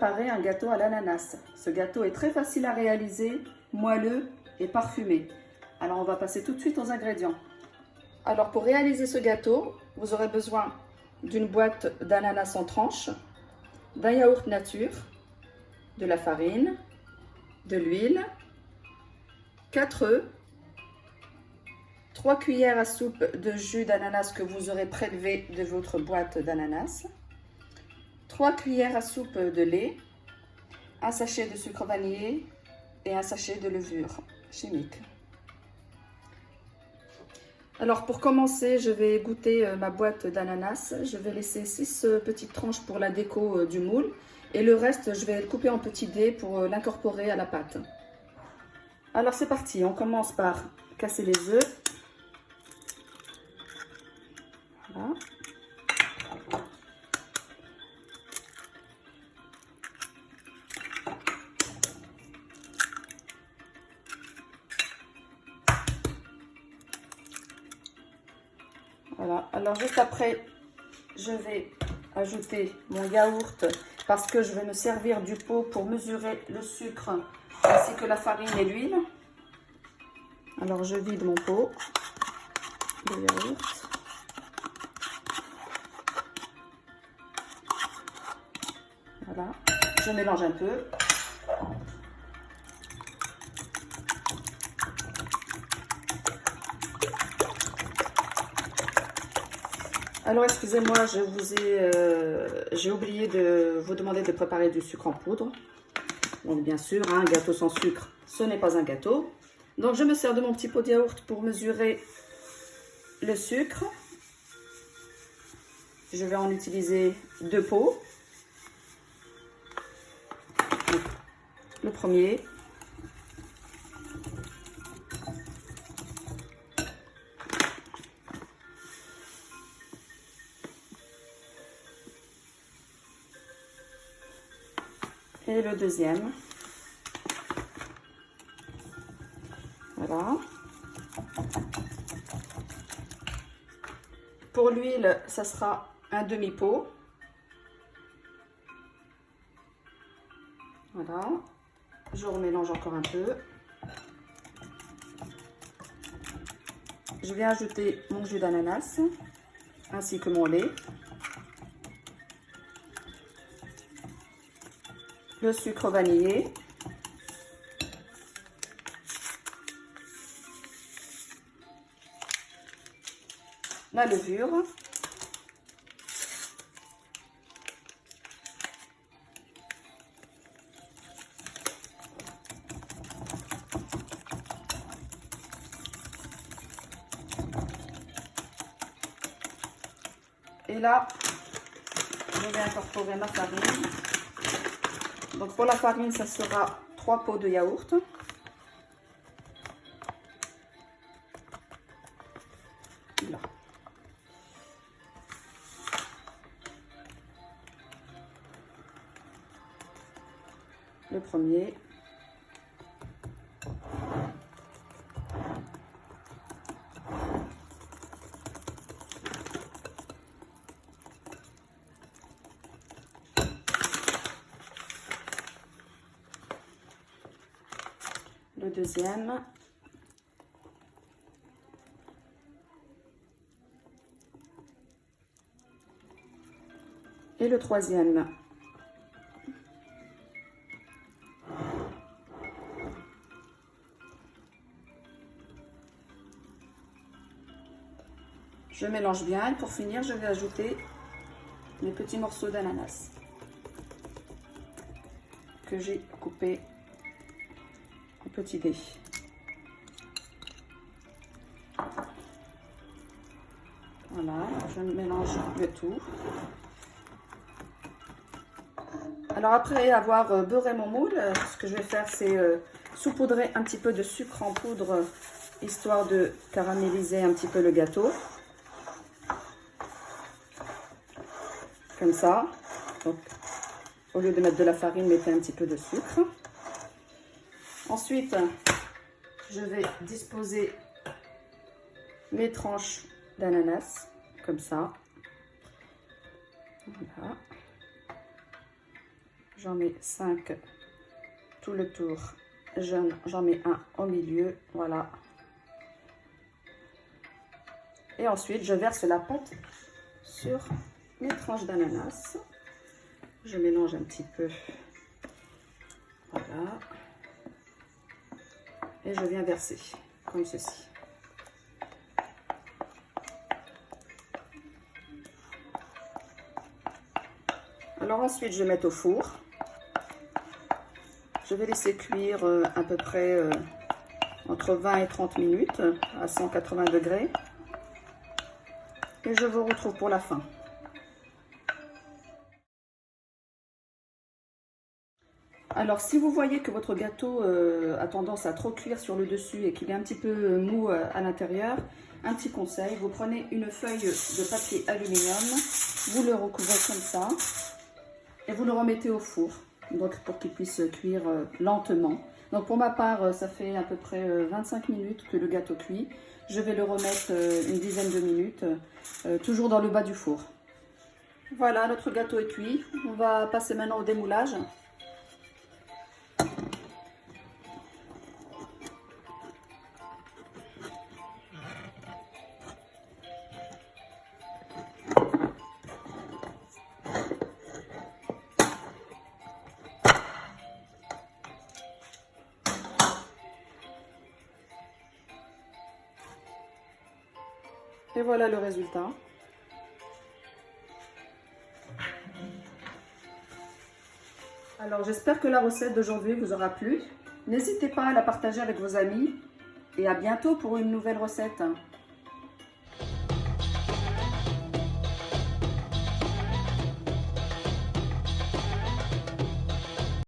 préparer un gâteau à l'ananas. Ce gâteau est très facile à réaliser, moelleux et parfumé. Alors on va passer tout de suite aux ingrédients. Alors pour réaliser ce gâteau, vous aurez besoin d'une boîte d'ananas en tranches, d'un yaourt nature, de la farine, de l'huile, 4 œufs, 3 cuillères à soupe de jus d'ananas que vous aurez prélevé de votre boîte d'ananas, 3 cuillères à soupe de lait, un sachet de sucre vanillé et un sachet de levure chimique. Alors pour commencer, je vais goûter ma boîte d'ananas. Je vais laisser 6 petites tranches pour la déco du moule et le reste, je vais le couper en petits dés pour l'incorporer à la pâte. Alors c'est parti, on commence par casser les œufs. Voilà. Voilà, alors juste après, je vais ajouter mon yaourt parce que je vais me servir du pot pour mesurer le sucre ainsi que la farine et l'huile. Alors je vide mon pot de yaourt. Voilà, je mélange un peu. Alors excusez-moi, j'ai oublié de vous demander de préparer du sucre en poudre. Donc bien sûr, un gâteau sans sucre, ce n'est pas un gâteau. Donc je me sers de mon petit pot de yaourt pour mesurer le sucre. Je vais en utiliser 2 pots. Le premier. Et le deuxième. Voilà. Pour l'huile, ça sera un demi-pot. Voilà. Je remélange encore un peu. Je vais ajouter mon jus d'ananas ainsi que mon lait. Le sucre vanillé. La levure. Et là, je vais incorporer ma farine. Donc pour la farine, ça sera 3 pots de yaourt. Là. Le premier. Le deuxième. Et le troisième. Je mélange bien et pour finir, je vais ajouter les petits morceaux d'ananas que j'ai coupés en petits dés. Voilà, je mélange le tout. Alors après avoir beurré mon moule, ce que je vais faire, c'est saupoudrer un petit peu de sucre en poudre, histoire de caraméliser un petit peu le gâteau. Comme ça. Donc, au lieu de mettre de la farine, mettez un petit peu de sucre. Ensuite, je vais disposer mes tranches d'ananas, comme ça. Voilà. J'en mets 5 tout le tour. J'en mets un au milieu, voilà. Et ensuite, je verse la pâte sur mes tranches d'ananas. Je mélange un petit peu. Voilà. Et je viens verser, comme ceci. Alors ensuite, je vais mettre au four. Je vais laisser cuire à peu près entre 20 et 30 minutes à 180 degrés. Et je vous retrouve pour la fin. Alors, si vous voyez que votre gâteau a tendance à trop cuire sur le dessus et qu'il est un petit peu mou à l'intérieur, un petit conseil, vous prenez une feuille de papier aluminium, vous le recouvrez comme ça et vous le remettez au four, donc pour qu'il puisse cuire lentement. Donc pour ma part, ça fait à peu près 25 minutes que le gâteau cuit. Je vais le remettre une dizaine de minutes, toujours dans le bas du four. Voilà, notre gâteau est cuit. On va passer maintenant au démoulage. Et voilà le résultat. Alors j'espère que la recette d'aujourd'hui vous aura plu. N'hésitez pas à la partager avec vos amis et à bientôt pour une nouvelle recette.